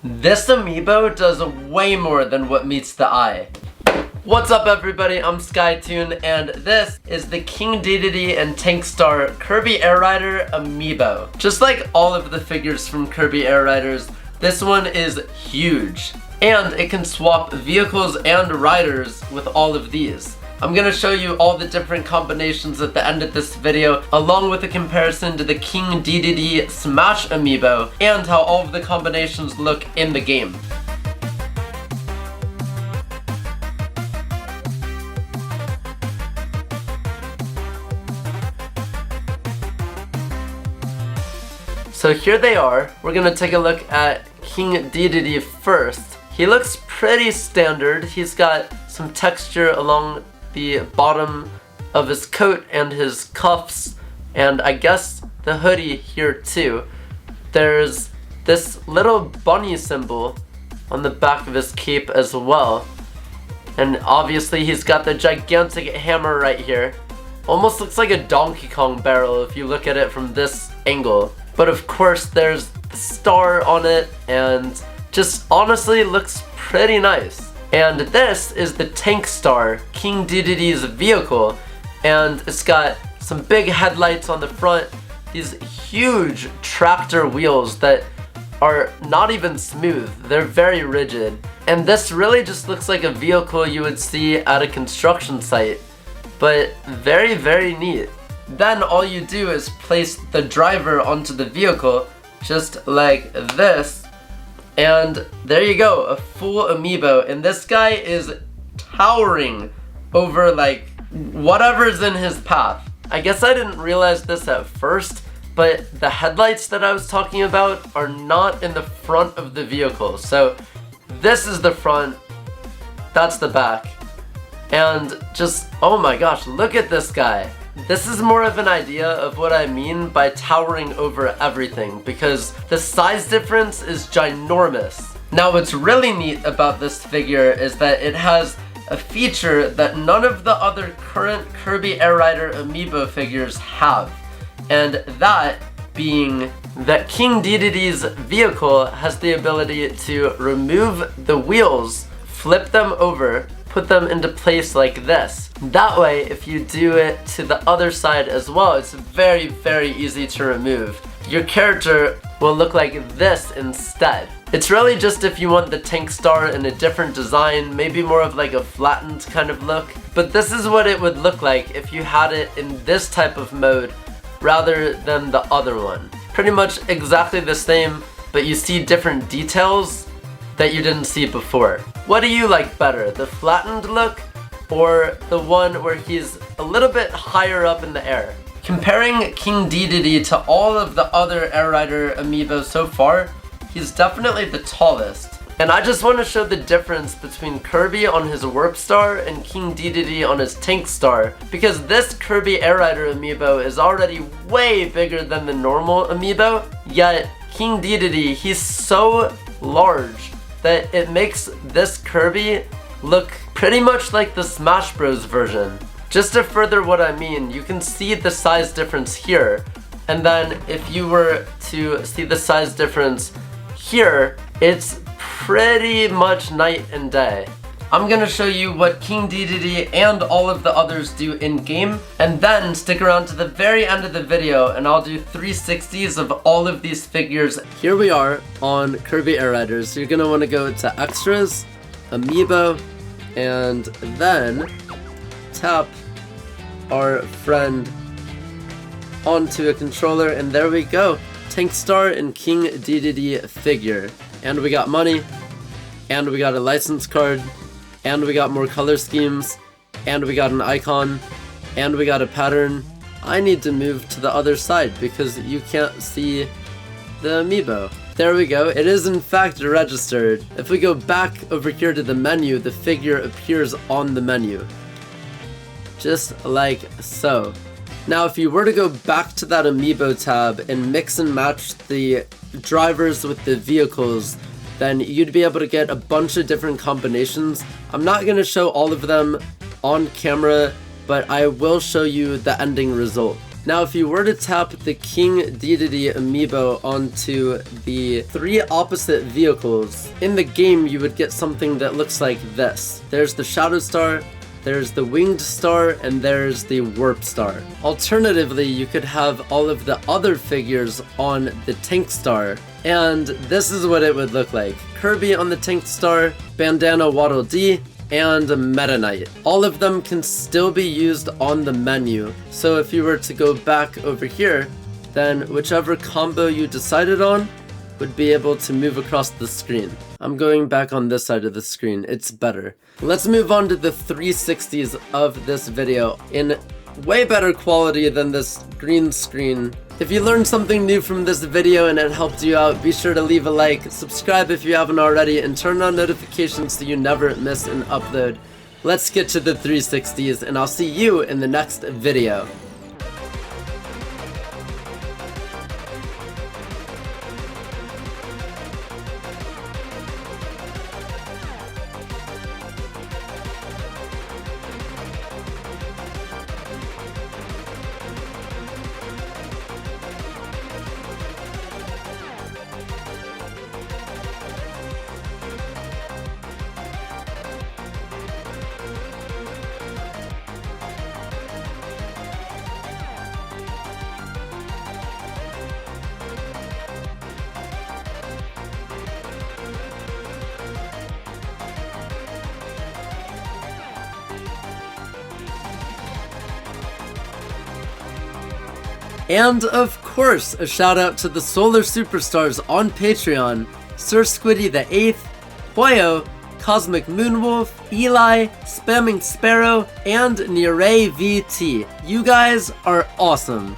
This amiibo does way more than what meets the eye. What's up everybody, I'm SkyToon, and this is the King Dedede and Tank Star Kirby Air Rider amiibo. Just like all of the figures from Kirby Air Riders, this one is huge. And it can swap vehicles and riders with all of these. I'm gonna show you all the different combinations at the end of this video, along with a comparison to the King Dedede Smash amiibo, and how all of the combinations look in the game. So here they are. We're gonna take a look at King Dedede first. He looks pretty standard. He's got some texture along the bottom of his coat and his cuffs, and I guess the hoodie here too. There's this little bunny symbol on the back of his cape as well. And obviously he's got the gigantic hammer right here. Almost looks like a Donkey Kong barrel if you look at it from this angle. But of course there's the star on it, and just honestly looks pretty nice. And this is the Tank Star, King Dedede's vehicle, and it's got some big headlights on the front, these huge tractor wheels that are not even smooth, they're very rigid. And this really just looks like a vehicle you would see at a construction site, but very, very neat. Then all you do is place the driver onto the vehicle, just like this, and there you go, a full amiibo. And this guy is towering over like whatever's in his path. I guess I didn't realize this at first, but the headlights that I was talking about are not in the front of the vehicle. So this is the front, that's the back, and just, oh my gosh, look at this guy. This is more of an idea of what I mean by towering over everything, because the size difference is ginormous. Now what's really neat about this figure is that it has a feature that none of the other current Kirby Air Rider amiibo figures have, and that being that King Dedede's vehicle has the ability to remove the wheels, flip them over, put them into place like this. That way, if you do it to the other side as well, it's very, very easy to remove. Your character will look like this instead. It's really just if you want the Tank Star in a different design, maybe more of like a flattened kind of look. But this is what it would look like if you had it in this type of mode rather than the other one. Pretty much exactly the same, but you see different details that you didn't see before. What do you like better, the flattened look or the one where he's a little bit higher up in the air? Comparing King Dedede to all of the other Air Rider amiibos so far, he's definitely the tallest. And I just want to show the difference between Kirby on his Warp Star and King Dedede on his Tank Star, because this Kirby Air Rider amiibo is already way bigger than the normal amiibo, yet King Dedede, he's so large that it makes this Kirby look pretty much like the Smash Bros version. Just to further what I mean, you can see the size difference here, and then if you were to see the size difference here, it's pretty much night and day. I'm gonna show you what King Dedede and all of the others do in game, and then stick around to the very end of the video and I'll do 360s of all of these figures. Here we are on Kirby Air Riders. So you're gonna wanna go to Extras, Amiibo, and then tap our friend onto a controller, and there we go. Tank Star and King Dedede figure. And we got money, and we got a license card, and we got more color schemes, and we got an icon, and we got a pattern. I need to move to the other side because you can't see the amiibo. There we go, it is in fact registered. If we go back over here to the menu, the figure appears on the menu. Just like so. Now if you were to go back to that amiibo tab and mix and match the drivers with the vehicles, then you'd be able to get a bunch of different combinations. I'm not going to show all of them on camera, but I will show you the ending result. Now if you were to tap the King Dedede amiibo onto the 3 opposite vehicles, in the game you would get something that looks like this. There's the Shadow Star, there's the Winged Star, and there's the Warp Star. Alternatively, you could have all of the other figures on the Tank Star, and this is what it would look like. Kirby on the Tank Star, Bandana Waddle Dee, and Meta Knight. All of them can still be used on the menu, so if you were to go back over here, then whichever combo you decided on would be able to move across the screen. I'm going back on this side of the screen, it's better. Let's move on to the 360s of this video in way better quality than this green screen. If you learned something new from this video and it helped you out, be sure to leave a like, subscribe if you haven't already, and turn on notifications so you never miss an upload. Let's get to the 360s, and I'll see you in the next video. And of course, a shout out to the Solar Superstars on Patreon, Sir Squiddy the 8th, Hoyo, Cosmic Moonwolf, Eli, Spamming Sparrow, and Nirei VT. You guys are awesome.